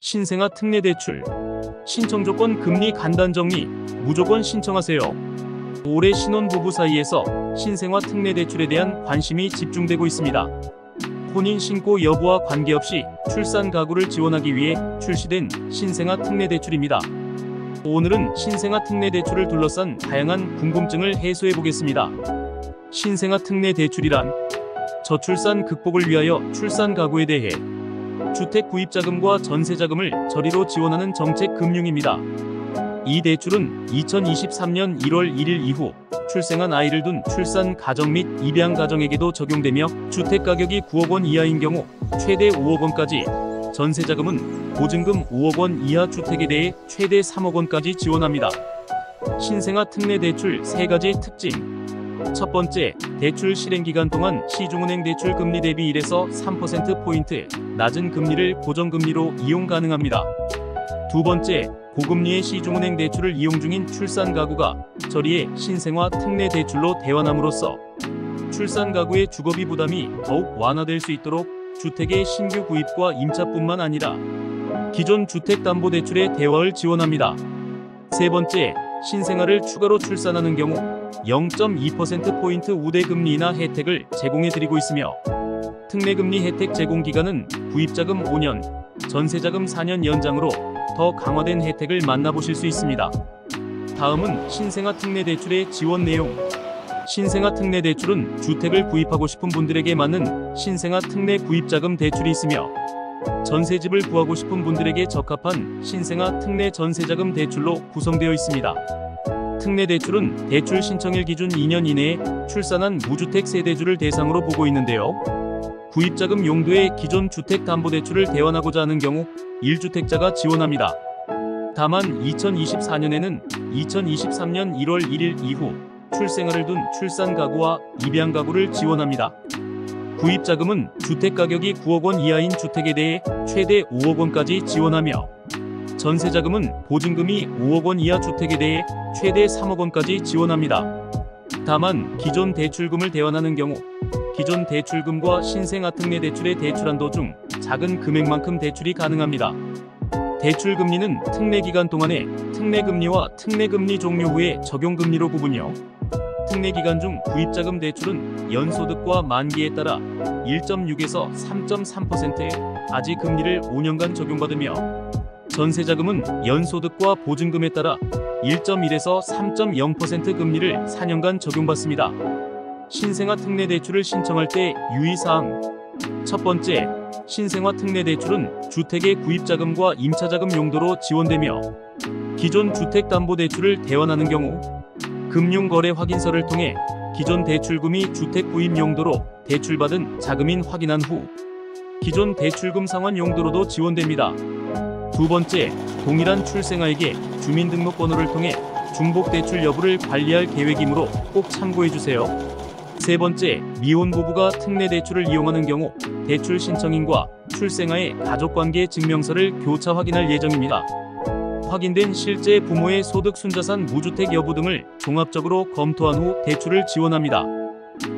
신생아 특례대출 신청 조건 금리 간단 정리 무조건 신청하세요. 올해 신혼부부 사이에서 신생아 특례대출에 대한 관심이 집중되고 있습니다. 혼인 신고 여부와 관계없이 출산 가구를 지원하기 위해 출시된 신생아 특례대출입니다. 오늘은 신생아 특례대출을 둘러싼 다양한 궁금증을 해소해 보겠습니다. 신생아 특례대출이란 저출산 극복을 위하여 출산 가구에 대해 주택 구입자금과 전세자금을 저리로 지원하는 정책 금융입니다. 이 대출은 2023년 1월 1일 이후 출생한 아이를 둔 출산 가정 및 입양 가정에게도 적용되며 주택 가격이 9억 원 이하인 경우 최대 5억 원까지, 전세자금은 보증금 5억 원 이하 주택에 대해 최대 3억 원까지 지원합니다. 신생아 특례대출 3가지 특징. 첫 번째, 대출 실행기간 동안 시중은행 대출 금리 대비 1에서 3%포인트 낮은 금리를 고정금리로 이용 가능합니다. 두 번째, 고금리의 시중은행 대출을 이용 중인 출산 가구가 저리의 신생아 특례대출로 대환함으로써 출산 가구의 주거비 부담이 더욱 완화될 수 있도록 주택의 신규 구입과 임차뿐만 아니라 기존 주택담보대출의 대화를 지원합니다. 세 번째, 신생아를 추가로 출산하는 경우 0.2%포인트 우대금리 인하 혜택을 제공해드리고 있으며 특례금리 혜택 제공 기간은 구입자금 5년, 전세자금 4년 연장으로 더 강화된 혜택을 만나보실 수 있습니다. 다음은 신생아 특례대출의 지원 내용. 신생아 특례대출은 주택을 구입하고 싶은 분들에게 맞는 신생아 특례 구입자금 대출이 있으며 전세집을 구하고 싶은 분들에게 적합한 신생아 특례 전세자금 대출로 구성되어 있습니다. 특례대출은 대출 신청일 기준 2년 이내에 출산한 무주택 세대주를 대상으로 보고 있는데요. 구입자금 용도의 기존 주택담보대출을 대환하고자 하는 경우 1주택자가 지원합니다. 다만 2024년에는 2023년 1월 1일 이후 출생아를 둔 출산 가구와 입양 가구를 지원합니다. 구입자금은 주택가격이 9억 원 이하인 주택에 대해 최대 5억 원까지 지원하며 전세자금은 보증금이 5억 원 이하 주택에 대해 최대 3억 원까지 지원합니다. 다만 기존 대출금을 대환하는 경우 기존 대출금과 신생아 특례대출의 대출한도 중 작은 금액만큼 대출이 가능합니다. 대출금리는 특례기간 동안의 특례금리와 특례금리 종료 후의 적용금리로 구분이요. 특례기간 중 구입자금 대출은 연소득과 만기에 따라 1.6에서 3.3% 아지 금리를 5년간 적용받으며 전세자금은 연소득과 보증금에 따라 1.1에서 3.0% 금리를 4년간 적용받습니다. 신생아 특례대출을 신청할 때 유의사항. 첫 번째, 신생아 특례대출은 주택의 구입자금과 임차자금 용도로 지원되며 기존 주택담보대출을 대환하는 경우 금융거래 확인서를 통해 기존 대출금이 주택 구입 용도로 대출받은 자금인 확인한 후 기존 대출금 상환 용도로도 지원됩니다. 두 번째, 동일한 출생아에게 주민등록번호를 통해 중복대출 여부를 관리할 계획이므로 꼭 참고해주세요. 세 번째, 미혼 부부가 특례대출을 이용하는 경우 대출 신청인과 출생아의 가족관계 증명서를 교차 확인할 예정입니다. 확인된 실제 부모의 소득, 순자산, 무주택 여부 등을 종합적으로 검토한 후 대출을 지원합니다.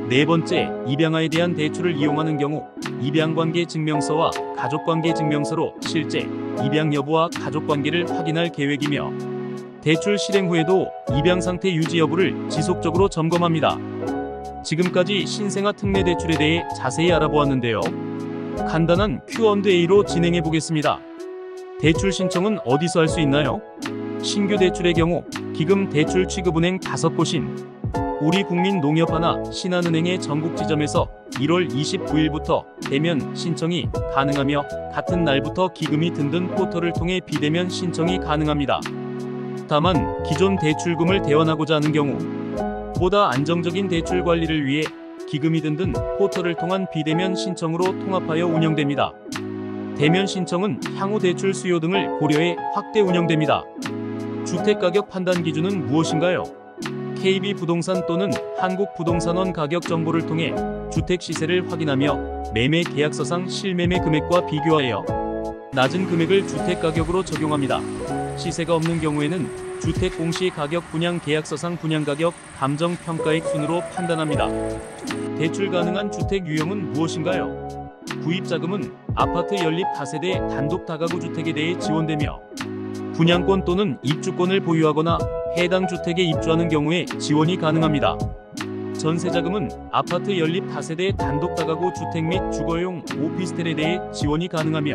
네 번째, 입양아에 대한 대출을 이용하는 경우 입양관계 증명서와 가족관계 증명서로 실제 입양 여부와 가족관계를 확인할 계획이며 대출 실행 후에도 입양 상태 유지 여부를 지속적으로 점검합니다. 지금까지 신생아 특례대출에 대해 자세히 알아보았는데요. 간단한 Q&A로 진행해 보겠습니다. 대출 신청은 어디서 할 수 있나요? 신규 대출의 경우 기금 대출 취급은행 5곳인 우리국민농협하나, 신한은행의 전국 지점에서 1월 29일부터 대면 신청이 가능하며 같은 날부터 기금이 든든 포털을 통해 비대면 신청이 가능합니다. 다만 기존 대출금을 대환하고자 하는 경우 보다 안정적인 대출 관리를 위해 기금이 든든 포털을 통한 비대면 신청으로 통합하여 운영됩니다. 대면 신청은 향후 대출 수요 등을 고려해 확대 운영됩니다. 주택가격 판단 기준은 무엇인가요? KB부동산 또는 한국부동산원 가격 정보를 통해 주택 시세를 확인하며 매매 계약서상 실매매 금액과 비교하여 낮은 금액을 주택가격으로 적용합니다. 시세가 없는 경우에는 주택 공시 가격 분양 계약서상 분양가격 감정평가액 순으로 판단합니다. 대출 가능한 주택 유형은 무엇인가요? 구입자금은 아파트 연립 다세대 단독 다가구 주택에 대해 지원되며 분양권 또는 입주권을 보유하거나 해당 주택에 입주하는 경우에 지원이 가능합니다. 전세자금은 아파트 연립 다세대 단독 다가구 주택 및 주거용 오피스텔에 대해 지원이 가능하며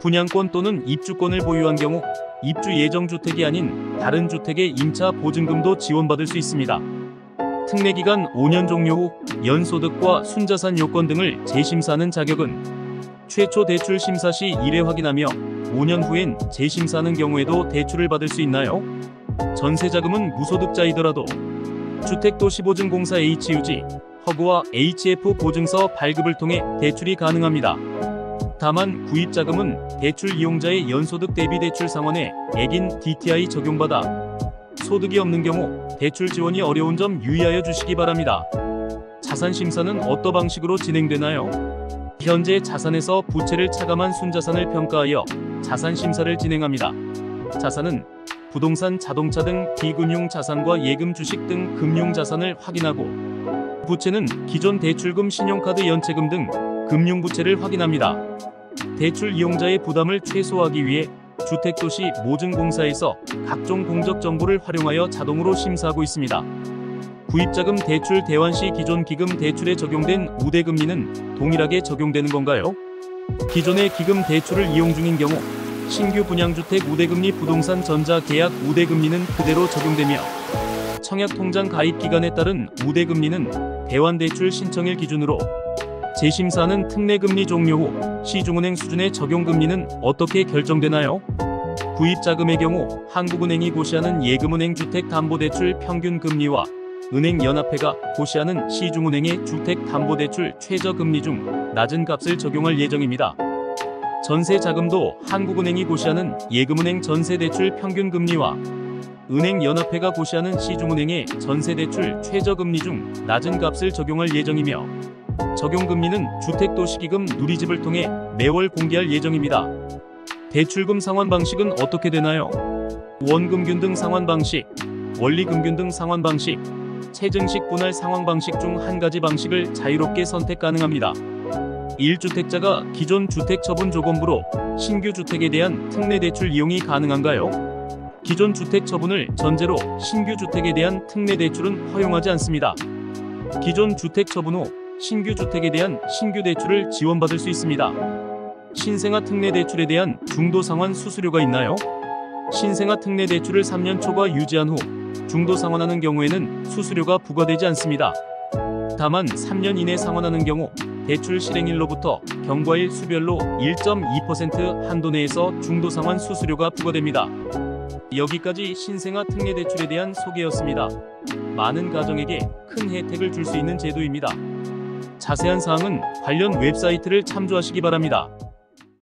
분양권 또는 입주권을 보유한 경우 입주 예정 주택이 아닌 다른 주택의 임차 보증금도 지원받을 수 있습니다. 특례기간 5년 종료 후 연소득과 순자산 요건 등을 재심사하는 자격은 최초 대출 심사 시 1회 확인하며 5년 후엔 재심사하는 경우에도 대출을 받을 수 있나요? 전세자금은 무소득자이더라도 주택도시보증공사 HUG, 허그와 HF 보증서 발급을 통해 대출이 가능합니다. 다만 구입자금은 대출 이용자의 연소득 대비 대출 상환에 액인 DTI 적용받아 소득이 없는 경우 대출 지원이 어려운 점 유의하여 주시기 바랍니다. 자산 심사는 어떤 방식으로 진행되나요? 현재 자산에서 부채를 차감한 순자산을 평가하여 자산 심사를 진행합니다. 자산은 부동산, 자동차 등 비금융 자산과 예금, 주식 등 금융 자산을 확인하고 부채는 기존 대출금, 신용카드 연체금 등 금융부채를 확인합니다. 대출 이용자의 부담을 최소화하기 위해 주택도시보증공사에서 각종 공적 정보를 활용하여 자동으로 심사하고 있습니다. 구입자금 대출 대환 시 기존 기금 대출에 적용된 우대금리는 동일하게 적용되는 건가요? 기존의 기금 대출을 이용 중인 경우 신규 분양주택 우대금리, 부동산 전자계약 우대금리는 그대로 적용되며 청약통장 가입 기간에 따른 우대금리는 대환대출 신청일 기준으로 재심사하는 특례금리 종료 후 시중은행 수준의 적용금리는 어떻게 결정되나요? 구입자금의 경우 한국은행이 고시하는 예금은행 주택담보대출 평균금리와 은행연합회가 고시하는 시중은행의 주택담보대출 최저금리 중 낮은 값을 적용할 예정입니다. 전세자금도 한국은행이 고시하는 예금은행 전세대출 평균금리와 은행연합회가 고시하는 시중은행의 전세대출 최저금리 중 낮은 값을 적용할 예정이며 적용금리는 주택도시기금 누리집을 통해 매월 공개할 예정입니다. 대출금 상환 방식은 어떻게 되나요? 원금균 등 상환 방식, 원리금균 등 상환 방식, 체증식 분할 상환 방식 중 한 가지 방식을 자유롭게 선택 가능합니다. 1주택자가 기존 주택처분조건부로 신규 주택에 대한 특례대출 이용이 가능한가요? 기존 주택 처분을 전제로 신규 주택에 대한 특례대출은 허용하지 않습니다. 기존 주택 처분 후 신규 주택에 대한 신규 대출을 지원받을 수 있습니다. 신생아 특례대출에 대한 중도상환 수수료가 있나요? 신생아 특례대출을 3년 초과 유지한 후 중도상환하는 경우에는 수수료가 부과되지 않습니다. 다만 3년 이내 상환하는 경우 대출 실행일로부터 경과일 수별로 1.2% 한도 내에서 중도상환 수수료가 부과됩니다. 여기까지 신생아 특례대출에 대한 소개였습니다. 많은 가정에게 큰 혜택을 줄 수 있는 제도입니다. 자세한 사항은 관련 웹사이트를 참조하시기 바랍니다.